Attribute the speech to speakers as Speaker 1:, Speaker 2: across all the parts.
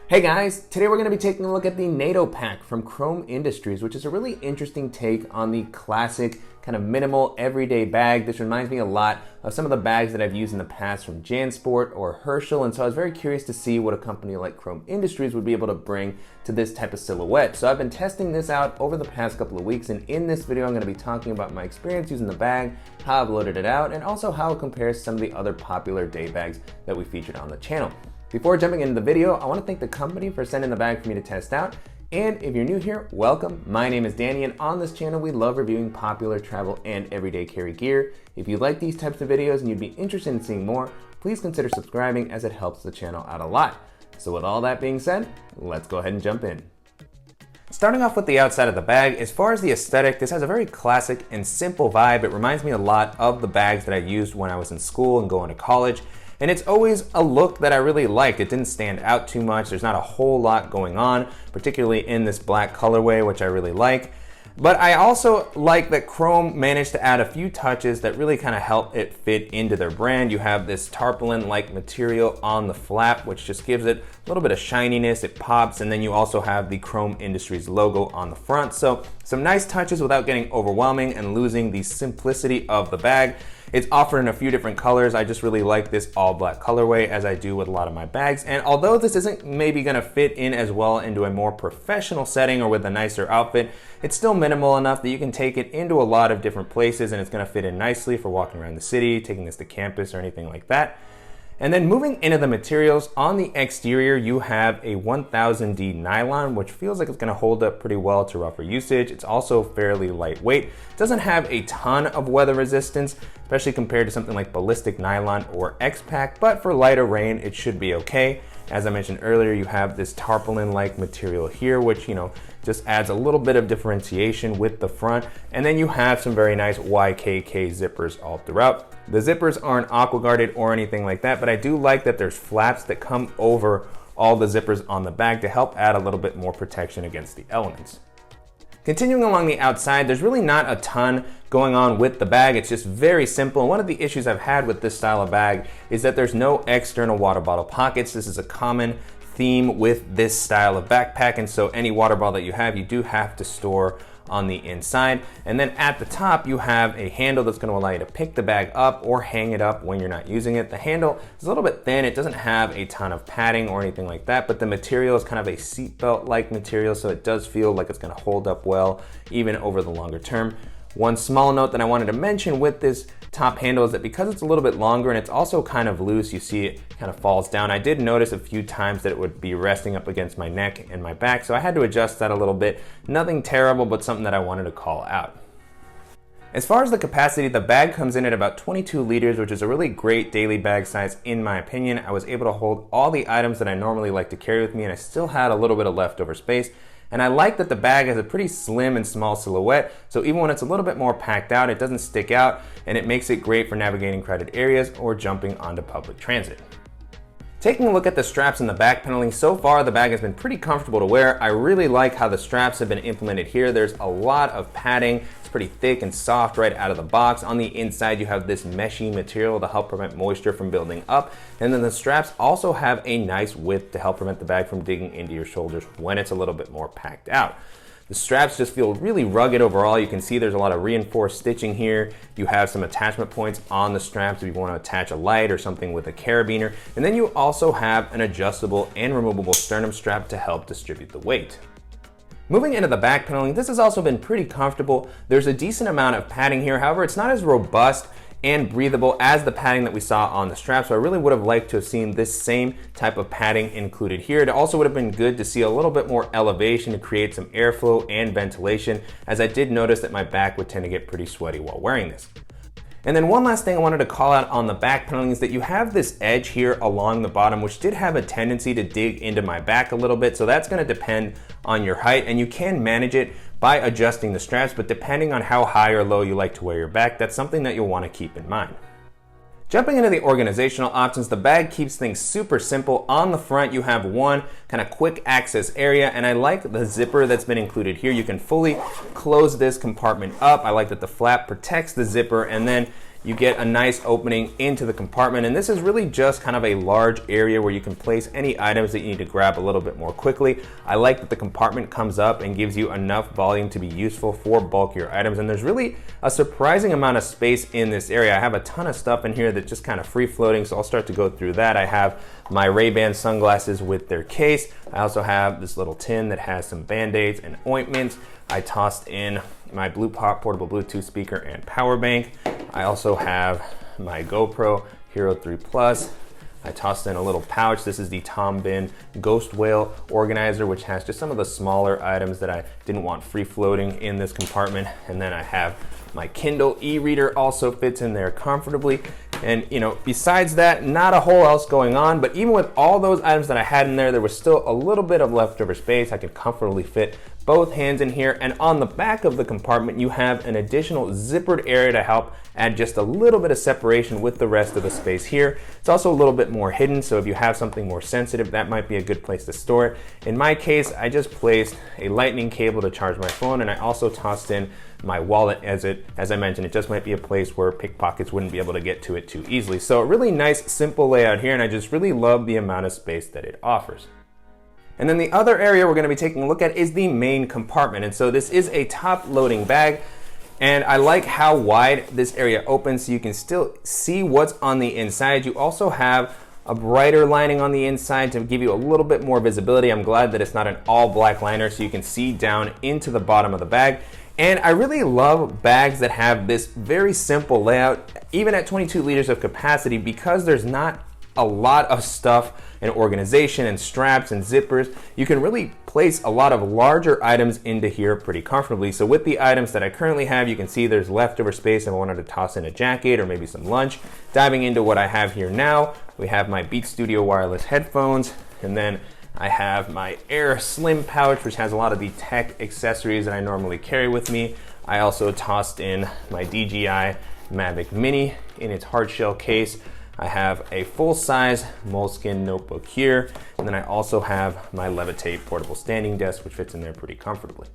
Speaker 1: Hey guys, today we're going to be taking a look at the Naito Pack from Chrome Industries, which is a really interesting take on the classic kind of minimal everyday bag. This reminds me a lot of some of the bags that I've used in the past from JanSport or Herschel, and so I was very curious to see what a company like Chrome Industries would be able to bring to this type of silhouette. So I've been testing this out over the past couple of weeks, and in this video I'm going to be talking about my experience using the bag, how I've loaded it out, and also how it compares to some of the other popular day bags that we featured on the channel. Before jumping into the video, I want to thank the company for sending the bag for me to test out. And if you're new here, welcome. My name is Danny, and on this channel, we love reviewing popular travel and everyday carry gear. If you like these types of videos and you'd be interested in seeing more, please consider subscribing as it helps the channel out a lot. So with all that being said, let's go ahead and jump in. Starting off with the outside of the bag, as far as the aesthetic, this has a very classic and simple vibe. It reminds me a lot of the bags that I used when I was in school and going to college. And it's always a look that I really liked. It didn't stand out too much. There's not a whole lot going on, particularly in this black colorway, which I really like. But I also like that Chrome managed to add a few touches that really kind of help it fit into their brand. You have this tarpaulin-like material on the flap, which just gives it a little bit of shininess, it pops, and then you also have the Chrome Industries logo on the front. So some nice touches without getting overwhelming and losing the simplicity of the bag. It's offered in a few different colors. I just really like this all black colorway, as I do with a lot of my bags. And although this isn't maybe gonna fit in as well into a more professional setting or with a nicer outfit, it's still minimal enough that you can take it into a lot of different places and it's gonna fit in nicely for walking around the city, taking this to campus or anything like that. And then moving into the materials, on the exterior you have a 1000D nylon, which feels like it's going to hold up pretty well to rougher usage. It's also fairly lightweight. It doesn't have a ton of weather resistance, especially compared to something like ballistic nylon or X-Pack, but for lighter rain it should be okay. As I mentioned earlier, you have this tarpaulin-like material here, which, just adds a little bit of differentiation with the front. And then you have some very nice YKK zippers all throughout. The zippers aren't aqua guarded or anything like that, but I do like that there's flaps that come over all the zippers on the bag to help add a little bit more protection against the elements. Continuing along the outside, there's really not a ton going on with the bag. It's just very simple. And one of the issues I've had with this style of bag is that there's no external water bottle pockets. This is a common theme with this style of backpack, and so any water bottle that you have, you do have to store on the inside. And then at the top you have a handle that's going to allow you to pick the bag up or hang it up when you're not using it. The handle is a little bit thin. It doesn't have a ton of padding or anything like that, but the material is kind of a seatbelt like material, so it does feel like it's going to hold up well even over the longer term. One small note that I wanted to mention with this top handle is that because it's a little bit longer and it's also kind of loose, you see it kind of falls down. I did notice a few times that it would be resting up against my neck and my back, so I had to adjust that a little bit. Nothing terrible, but something that I wanted to call out. As far as the capacity, the bag comes in at about 22 liters, which is a really great daily bag size in my opinion. I was able to hold all the items that I normally like to carry with me, and I still had a little bit of leftover space. And I like that the bag has a pretty slim and small silhouette, so even when it's a little bit more packed out, it doesn't stick out, and it makes it great for navigating crowded areas or jumping onto public transit. Taking a look at the straps and the back paneling, so far the bag has been pretty comfortable to wear. I really like how the straps have been implemented here. There's a lot of padding. It's pretty thick and soft right out of the box. On the inside you have this meshy material to help prevent moisture from building up. And then the straps also have a nice width to help prevent the bag from digging into your shoulders when it's a little bit more packed out. The straps just feel really rugged overall. You can see there's a lot of reinforced stitching here. You have some attachment points on the straps if you want to attach a light or something with a carabiner. And then you also have an adjustable and removable sternum strap to help distribute the weight. Moving into the back paneling, this has also been pretty comfortable. There's a decent amount of padding here. However, it's not as robust and breathable as the padding that we saw on the strap, so I really would have liked to have seen this same type of padding included here. It also would have been good to see a little bit more elevation to create some airflow and ventilation, as I did notice that my back would tend to get pretty sweaty while wearing this. And then one last thing I wanted to call out on the back paneling is that you have this edge here along the bottom, which did have a tendency to dig into my back a little bit, so that's going to depend on your height, and you can manage it by adjusting the straps, but depending on how high or low you like to wear your back, that's something that you'll want to keep in mind. Jumping into the organizational options, the bag keeps things super simple. On the front, you have one kind of quick access area, and I like the zipper that's been included here. You can fully close this compartment up. I like that the flap protects the zipper, and then you get a nice opening into the compartment. And this is really just kind of a large area where you can place any items that you need to grab a little bit more quickly. I like that the compartment comes up and gives you enough volume to be useful for bulkier items. And there's really a surprising amount of space in this area. I have a ton of stuff in here that's just kind of free floating, so I'll start to go through that. I have my Ray-Ban sunglasses with their case. I also have this little tin that has some Band-Aids and ointments. I tossed in my portable Bluetooth speaker and power bank. I also have my GoPro Hero 3 Plus. I tossed in a little pouch. This is the Tom Bin Ghost Whale organizer, which has just some of the smaller items that I didn't want free floating in this compartment. And then I have my Kindle e-reader also fits in there comfortably. And besides that, not a whole else going on, but even with all those items that I had in there, there was still a little bit of leftover space. I could comfortably fit both hands in here. And on the back of the compartment, you have an additional zippered area to help add just a little bit of separation with the rest of the space here. It's also a little bit more hidden, so if you have something more sensitive, that might be a good place to store it. In my case, I just placed a lightning cable to charge my phone, and I also tossed in my wallet. As I mentioned, it just might be a place where pickpockets wouldn't be able to get to it too easily. So a really nice, simple layout here, and I just really love the amount of space that it offers. And then the other area we're going to be taking a look at is the main compartment. And so this is a top loading bag, and I like how wide this area opens so you can still see what's on the inside. You also have a brighter lining on the inside to give you a little bit more visibility. I'm glad that it's not an all black liner so you can see down into the bottom of the bag. And I really love bags that have this very simple layout, even at 22 liters of capacity, because there's not a lot of stuff and organization and straps and zippers. You can really place a lot of larger items into here pretty comfortably. So with the items that I currently have, you can see there's leftover space if I wanted to toss in a jacket or maybe some lunch. Diving into what I have here now, we have my Beats Studio wireless headphones, and then I have my Air Slim pouch, which has a lot of the tech accessories that I normally carry with me. I also tossed in my DJI Mavic Mini in its hard shell case. I have a full-size Moleskine notebook here, and then I also have my Levitate portable standing desk, which fits in there pretty comfortably.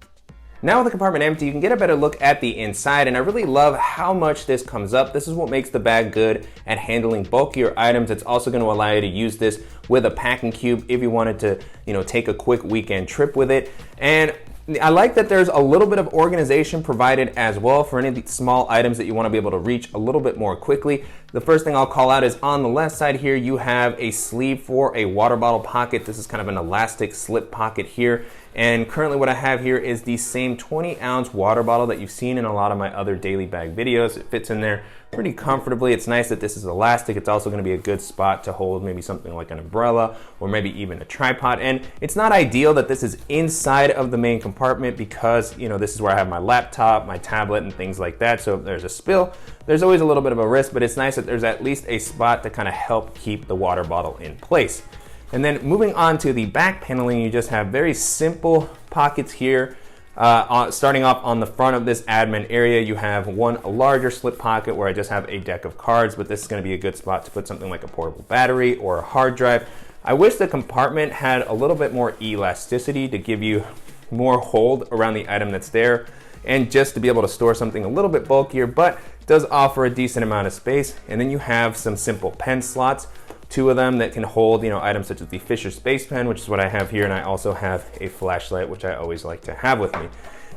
Speaker 1: Now with the compartment empty, you can get a better look at the inside, and I really love how much this comes up. This is what makes the bag good at handling bulkier items. It's also going to allow you to use this with a packing cube if you wanted to, take a quick weekend trip with it. And I like that there's a little bit of organization provided as well for any of the small items that you want to be able to reach a little bit more quickly. The first thing I'll call out is on the left side here, you have a sleeve for a water bottle pocket. This is kind of an elastic slip pocket here. And currently what I have here is the same 20-ounce water bottle that you've seen in a lot of my other daily bag videos. It fits in there pretty comfortably. It's nice that this is elastic. It's also going to be a good spot to hold maybe something like an umbrella or maybe even a tripod. And it's not ideal that this is inside of the main compartment because, this is where I have my laptop, my tablet, and things like that. So if there's a spill, there's always a little bit of a risk, but it's nice that there's at least a spot to kind of help keep the water bottle in place. And then moving on to the back paneling, you just have very simple pockets here. Starting off on the front of this admin area, you have one larger slip pocket where I just have a deck of cards, but this is going to be a good spot to put something like a portable battery or a hard drive. I wish the compartment had a little bit more elasticity to give you more hold around the item that's there, and just to be able to store something a little bit bulkier, but it does offer a decent amount of space. And then you have some simple pen slots, two of them that can hold items such as the Fisher Space Pen, which is what I have here, and I also have a flashlight, which I always like to have with me.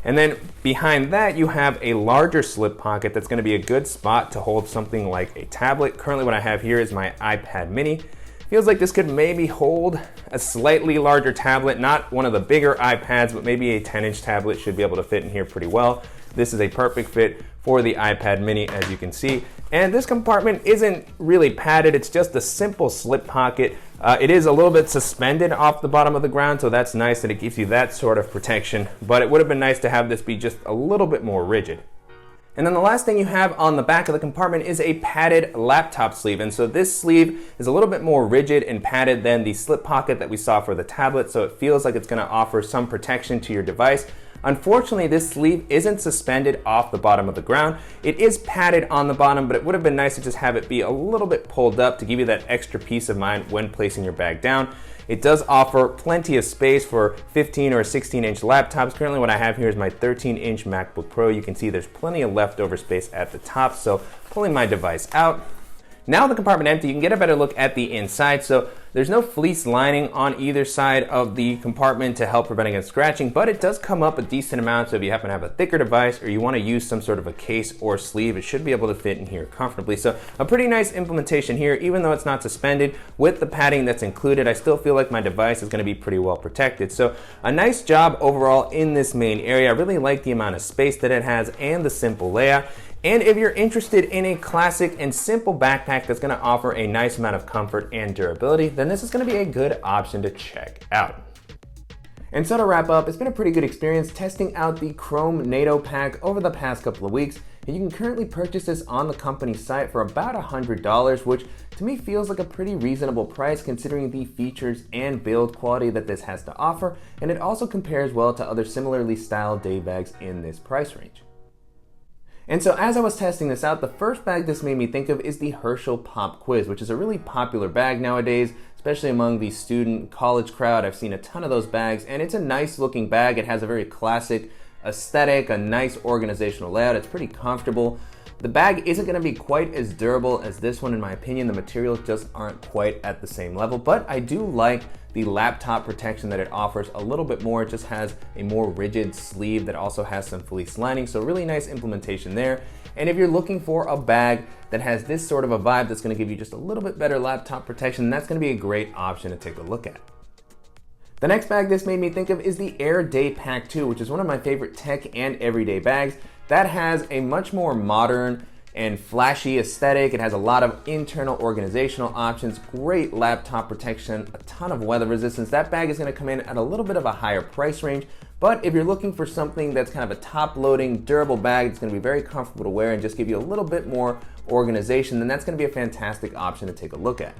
Speaker 1: And then behind that, you have a larger slip pocket that's going to be a good spot to hold something like a tablet. Currently what I have here is my iPad mini. Feels like this could maybe hold a slightly larger tablet, not one of the bigger iPads, but maybe a 10-inch tablet should be able to fit in here pretty well. This is a perfect fit for the iPad mini, as you can see. And this compartment isn't really padded, it's just a simple slip pocket. It is a little bit suspended off the bottom of the ground, so that's nice that it gives you that sort of protection, but it would have been nice to have this be just a little bit more rigid. And then the last thing you have on the back of the compartment is a padded laptop sleeve. And so this sleeve is a little bit more rigid and padded than the slip pocket that we saw for the tablet, so it feels like it's going to offer some protection to your device. Unfortunately, this sleeve isn't suspended off the bottom of the ground. It is padded on the bottom, but it would have been nice to just have it be a little bit pulled up to give you that extra peace of mind when placing your bag down. It does offer plenty of space for 15 or 16-inch laptops. Currently what I have here is my 13-inch MacBook Pro. You can see there's plenty of leftover space at the top, so pulling my device out. Now the compartment empty, you can get a better look at the inside. So there's no fleece lining on either side of the compartment to help prevent against scratching, but it does come up a decent amount. So if you happen to have a thicker device or you want to use some sort of a case or sleeve, it should be able to fit in here comfortably. So a pretty nice implementation here, even though it's not suspended. With the padding that's included, I still feel like my device is going to be pretty well protected. So a nice job overall in this main area. I really like the amount of space that it has and the simple layout. And if you're interested in a classic and simple backpack that's going to offer a nice amount of comfort and durability, then this is going to be a good option to check out. And so to wrap up, it's been a pretty good experience testing out the Chrome Naito Pack over the past couple of weeks. And you can currently purchase this on the company's site for about $100, which to me feels like a pretty reasonable price considering the features and build quality that this has to offer. And it also compares well to other similarly styled day bags in this price range. And so as I was testing this out, the first bag this made me think of is the Herschel Pop Quiz, which is a really popular bag nowadays, especially among the student college crowd. I've seen a ton of those bags, and it's a nice looking bag. It has a very classic aesthetic, a nice organizational layout. It's pretty comfortable. The bag isn't going to be quite as durable as this one in my opinion. The materials just aren't quite at the same level, but I do like the laptop protection that it offers a little bit more. It just has a more rigid sleeve that also has some fleece lining, so really nice implementation there. And if you're looking for a bag that has this sort of a vibe that's going to give you just a little bit better laptop protection, that's going to be a great option to take a look at. The next bag this made me think of is the Air Day Pack 2, which is one of my favorite tech and everyday bags. That has a much more modern and flashy aesthetic. It has a lot of internal organizational options, great laptop protection, a ton of weather resistance. That bag is going to come in at a little bit of a higher price range, but if you're looking for something that's kind of a top-loading, durable bag that's going to be very comfortable to wear and just give you a little bit more organization, then that's going to be a fantastic option to take a look at.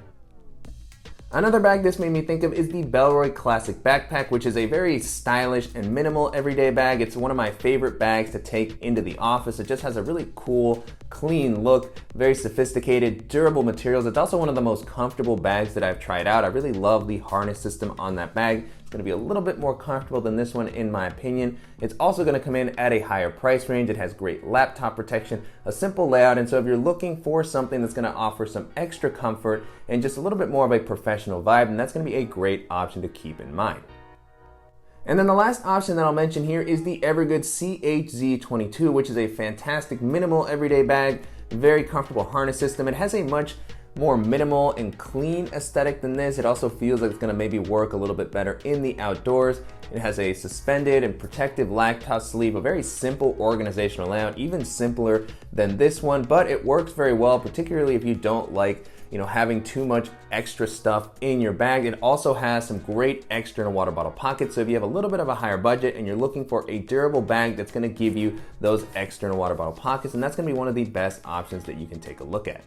Speaker 1: Another bag this made me think of is the Bellroy Classic Backpack, which is a very stylish and minimal everyday bag. It's one of my favorite bags to take into the office. It just has a really cool, clean look, very sophisticated, durable materials. It's also one of the most comfortable bags that I've tried out. I really love the harness system on that bag. It's going to be a little bit more comfortable than this one in my opinion. It's also going to come in at a higher price range. It has great laptop protection, a simple layout, and so if you're looking for something that's going to offer some extra comfort and just a little bit more of a professional vibe, then that's going to be a great option to keep in mind. And then the last option that I'll mention here is the Evergood CHZ22, which is a fantastic minimal everyday bag, very comfortable harness system. It has a much more minimal and clean aesthetic than this. It also feels like it's going to maybe work a little bit better in the outdoors. It has a suspended and protective laptop sleeve, a very simple organizational layout, even simpler than this one, but it works very well, particularly if you don't like having too much extra stuff in your bag. It also has some great external water bottle pockets, so if you have a little bit of a higher budget and you're looking for a durable bag that's going to give you those external water bottle pockets, and that's going to be one of the best options that you can take a look at.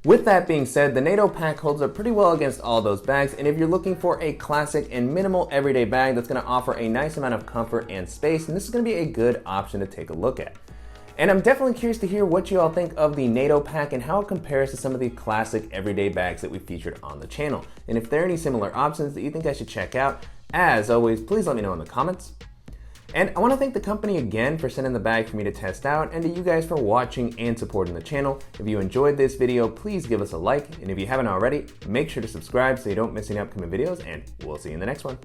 Speaker 1: With that being said, the Naito Pack holds up pretty well against all those bags, and if you're looking for a classic and minimal everyday bag that's going to offer a nice amount of comfort and space, then this is going to be a good option to take a look at. And I'm definitely curious to hear what you all think of the Naito Pack and how it compares to some of the classic everyday bags that we featured on the channel. And if there are any similar options that you think I should check out, as always, please let me know in the comments. And I want to thank the company again for sending the bag for me to test out, and to you guys for watching and supporting the channel. If you enjoyed this video, please give us a like, and if you haven't already, make sure to subscribe so you don't miss any upcoming videos, and we'll see you in the next one.